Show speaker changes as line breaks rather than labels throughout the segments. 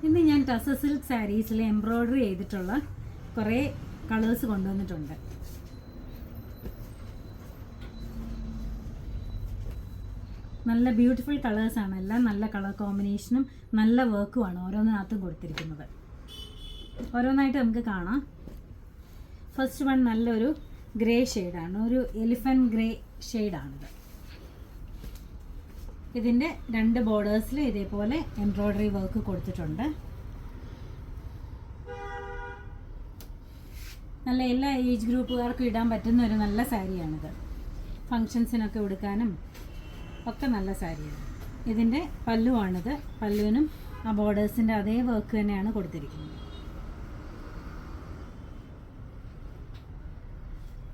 ഇന്ന് ഞാൻ tussar silk സാരീസിൽ embroidery ചെയ്തിട്ടുള്ള കുറേ കളേഴ്സ് കൊണ്ടുവന്നിട്ടുണ്ട്. നല്ല ബ്യൂട്ടിഫുൾ കളേഴ്സാണ് എല്ലാം. നല്ല കളർ കോമ്പിനേഷനും നല്ല വർക്കുമാണ് ഓരോന്നിനകത്തും കൊടുത്തിരിക്കുന്നത്. ഓരോന്നായിട്ട് നമുക്ക് കാണാം. ഫസ്റ്റ് വൺ നല്ലൊരു ഗ്രേ ഷെയ്ഡാണ്, ഒരു എലിഫൻറ്റ് ഗ്രേ ഷെയ്ഡാണിത്. ഇതിൻ്റെ രണ്ട് ബോർഡേഴ്സിൽ ഇതേപോലെ എംബ്രോയ്ഡറി വർക്ക് കൊടുത്തിട്ടുണ്ട്. നല്ല എല്ലാ ഏജ് ഗ്രൂപ്പുകാർക്കും ഇടാൻ പറ്റുന്ന ഒരു നല്ല സാരിയാണിത്. ഫങ്ഷൻസിനൊക്കെ ഉടുക്കാനും ഒക്കെ നല്ല സാരിയാണ്. ഇതിൻ്റെ പല്ലുവാണിത്. പല്ലുവിനും ആ ബോർഡേഴ്സിൻ്റെ അതേ വർക്ക് തന്നെയാണ് കൊടുത്തിരിക്കുന്നത്.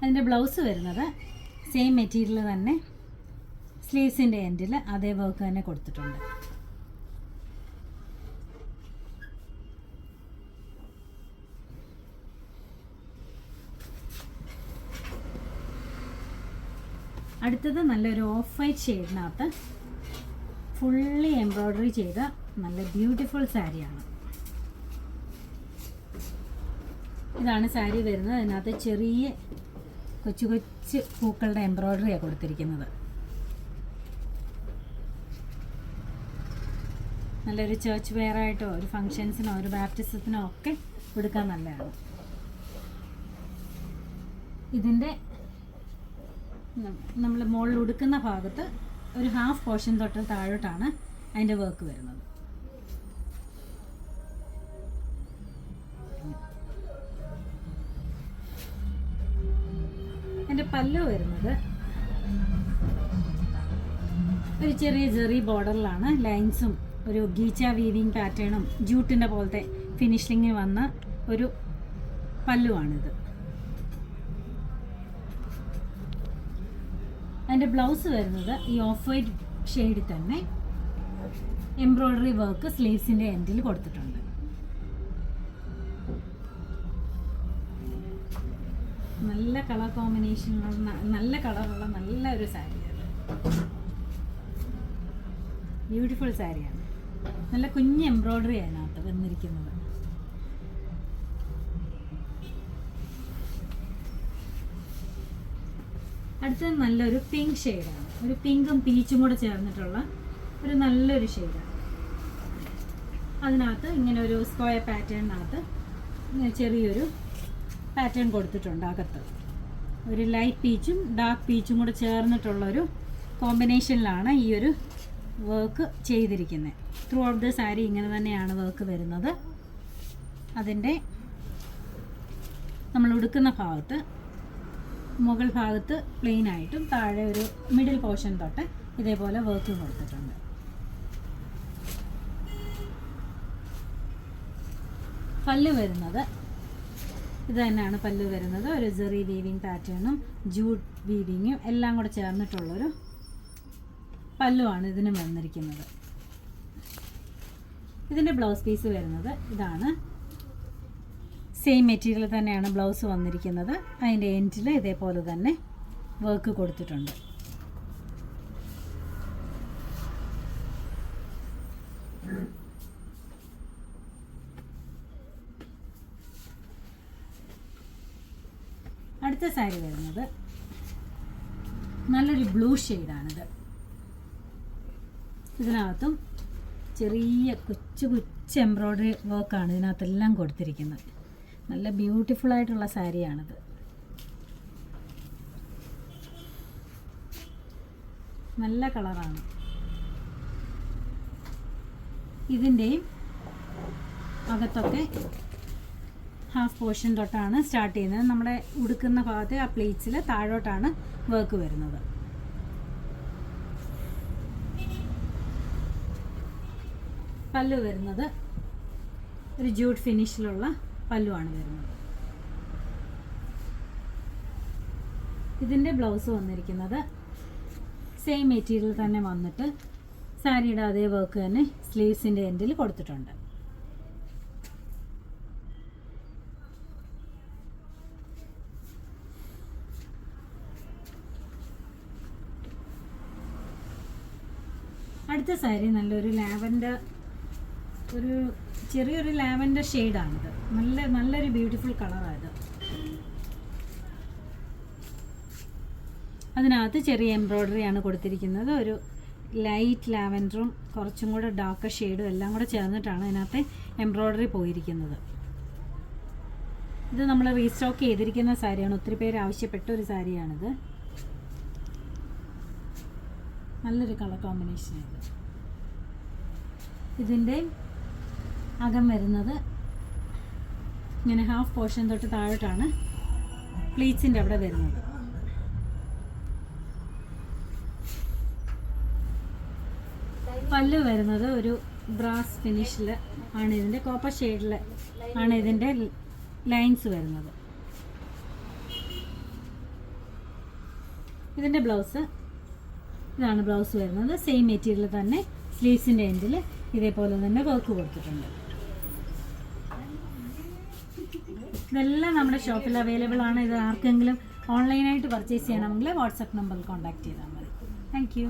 അതിൻ്റെ ബ്ലൗസ് വരുന്നത് സെയിം മെറ്റീരിയൽ തന്നെ, സ്ലീവ്സിൻ്റെ എൻഡിൽ അതേ വർക്ക് തന്നെ കൊടുത്തിട്ടുണ്ട്. അടുത്തത് നല്ലൊരു ഓഫ് വൈറ്റ് ഷെയ്ഡിനകത്ത് ഫുള്ളി എംബ്രോയ്ഡറി ചെയ്ത നല്ല ബ്യൂട്ടിഫുൾ സാരിയാണ്. ഇതാണ് സാരി വരുന്നത്. അതിനകത്ത് ചെറിയ കൊച്ചു കൊച്ചു പൂക്കളുടെ എംബ്രോയ്ഡറിയാണ് കൊടുത്തിരിക്കുന്നത്. നല്ലൊരു ചേർച്ച് വെയറായിട്ടോ ഒരു ഫങ്ഷൻസിനോ ഒരു ബാപ്റ്റിസത്തിനോ ഒക്കെ കൊടുക്കാൻ നല്ലതാണ്. ഇതിൻ്റെ നമ്മൾ മുകളിൽ ഉടുക്കുന്ന ഭാഗത്ത് ഒരു ഹാഫ് പോർഷൻ തൊട്ട് താഴോട്ടാണ് അതിൻ്റെ വർക്ക് വരുന്നത്. എൻ്റെ പല്ലു വരുന്നത് ഒരു ചെറിയ ജെറി ബോർഡറിലാണ്. ലൈൻസും ഒരു ഗീച്ച വീവിങ് പാറ്റേണും ജൂട്ടിൻ്റെ പോലത്തെ ഫിനിഷിങ് വന്ന ഒരു പല്ലുവാണിത്. അതിൻ്റെ ബ്ലൗസ് വരുന്നത് ഈ ഓഫ് വൈറ്റ് ഷെയ്ഡിൽ തന്നെ എംബ്രോയ്ഡറി വർക്ക് സ്ലീവ്സിൻ്റെ എൻഡിൽ കൊടുത്തിട്ടുണ്ട്. നല്ല കളർ കോമ്പിനേഷനുള്ള നല്ല കളറുള്ള നല്ല ഒരു സാരിയാണ്. ബ്യൂട്ടിഫുൾ സാരിയാണ്. നല്ല കുഞ്ഞ് എംബ്രോയ്ഡറി അതിനകത്ത് വന്നിരിക്കുന്നത്. അടുത്തത് നല്ലൊരു പിങ്ക് ഷെയ്ഡാണ്. ഒരു പിങ്കും പീച്ചും കൂടെ ചേർന്നിട്ടുള്ള ഒരു നല്ലൊരു ഷെയ്ഡാണ്. അതിനകത്ത് ഇങ്ങനെ ഒരു സ്ക്വയർ പാറ്റേണിനകത്ത് ചെറിയൊരു പാറ്റേൺ കൊടുത്തിട്ടുണ്ട്. അകത്ത് ഒരു ലൈറ്റ് പീച്ചും ഡാർക്ക് പീച്ചും കൂടെ ചേർന്നിട്ടുള്ളൊരു കോമ്പിനേഷനിലാണ് ഈ ഒരു വർക്ക് ചെയ്തിരിക്കുന്നത്. ത്രൂ ഔട്ട് ദ സാരി ഇങ്ങനെ തന്നെയാണ് വർക്ക് വരുന്നത്. അതിൻ്റെ നമ്മൾ ഉടുക്കുന്ന ഭാഗത്ത് മുകൾ ഭാഗത്ത് പ്ലെയിൻ ആയിട്ടും താഴെ ഒരു മിഡിൽ പോർഷൻ തൊട്ട് ഇതേപോലെ വർക്ക് കൊടുത്തിട്ടുണ്ട്. പല്ലു വരുന്നത് ഇത് തന്നെയാണ്. പല്ലു വരുന്നത് ഒരു ജെറി വീവിങ് പാറ്റേണും ജൂട്ട് വീവിങ്ങും എല്ലാം കൂടെ ചേർന്നിട്ടുള്ളൊരു പല്ലുവാണ് ഇതിന് വന്നിരിക്കുന്നത്. ഇതിൻ്റെ ബ്ലൗസ് പീസ് വരുന്നത് ഇതാണ്. സെയിം മെറ്റീരിയൽ തന്നെയാണ് ബ്ലൗസ് വന്നിരിക്കുന്നത്. അതിൻ്റെ എൻഡിൽ ഇതേപോലെ തന്നെ വർക്ക് കൊടുത്തിട്ടുണ്ട്. അടുത്ത സാരി വരുന്നത് നല്ലൊരു ബ്ലൂ ഷെയ്ഡാണിത്. ഇതിനകത്തും ചെറിയ കൊച്ചു കൊച്ചു എംബ്രോയ്ഡറി വർക്കാണ് ഇതിനകത്തെല്ലാം കൊടുത്തിരിക്കുന്നത്. നല്ല ബ്യൂട്ടിഫുൾ ആയിട്ടുള്ള സാരിയാണിത്. നല്ല കളറാണ്. ഇതിൻ്റെയും അകത്തൊക്കെ ഹാഫ് പോർഷൻ തൊട്ടാണ് സ്റ്റാർട്ട് ചെയ്യുന്നത്. നമ്മുടെ ഉടുക്കുന്ന ഭാഗത്തെ ആ പ്ലേറ്റ്സിൽ താഴോട്ടാണ് വർക്ക് വരുന്നത്. പല്ലു വരുന്നത് ഒരു ജൂട്ട് ഫിനിഷിലുള്ള പല്ലുവാണ് വരുന്നത്. ഇതിൻ്റെ ബ്ലൗസ് വന്നിരിക്കുന്നത് സെയിം മെറ്റീരിയൽ തന്നെ വന്നിട്ട് സാരിയുടെ അതേ വർക്ക് തന്നെ സ്ലീവ്സിൻ്റെ എൻഡിൽ കൊടുത്തിട്ടുണ്ട്. അടുത്ത സാരി നല്ലൊരു ലാവൻഡർ ഒരു ചെറിയൊരു ലാവൻഡർ ഷെയ്ഡാണിത്. നല്ലൊരു ബ്യൂട്ടിഫുൾ കളറാണിത്. അതിനകത്ത് ചെറിയ എംബ്രോയ്ഡറി ആണ് കൊടുത്തിരിക്കുന്നത്. ഒരു ലൈറ്റ് ലാവൻഡറും കുറച്ചും കൂടെ ഡാർക്ക് ഷെയ്ഡും എല്ലാം കൂടെ ചേർന്നിട്ടാണ് അതിനകത്ത് എംബ്രോയ്ഡറി പോയിരിക്കുന്നത്. ഇത് നമ്മൾ റീസ്റ്റോക്ക് ചെയ്തിരിക്കുന്ന സാരിയാണ്. ഒത്തിരി പേര് ആവശ്യപ്പെട്ട ഒരു സാരിയാണിത്. നല്ലൊരു കളർ കോമ്പിനേഷനാണ്. ഇതിൻ്റെ അകം വരുന്നത് ഇങ്ങനെ ഹാഫ് പോർഷൻ തൊട്ട് താഴോട്ടാണ് പ്ലീറ്റ്സിൻ്റെ അവിടെ വരുന്നത്. പല്ല് വരുന്നത് ഒരു ബ്രാസ് ഫിനിഷിൽ ആണ്. ഇതിൻ്റെ കോപ്പർ ഷെയ്ഡിൽ ആണ് ഇതിൻ്റെ ലൈൻസ് വരുന്നത്. ഇതിൻ്റെ ബ്ലൗസ് ഇതാണ് ബ്ലൗസ് വരുന്നത്. സെയിം മെറ്റീരിയൽ തന്നെ സ്ലീവ്സിൻ്റെ എൻഡിൽ ഇതേപോലെ തന്നെ വർക്ക് കൊടുത്തിട്ടുണ്ട്. ഇതെല്ലാം നമ്മുടെ ഷോപ്പിൽ അവൈലബിൾ ആണ്. ഇത് ആർക്കെങ്കിലും ഓൺലൈനായിട്ട് പർച്ചേസ് ചെയ്യണമെങ്കിൽ വാട്സപ്പ് നമ്പറിൽ കോൺടാക്ട് ചെയ്താൽ മതി. Thank you.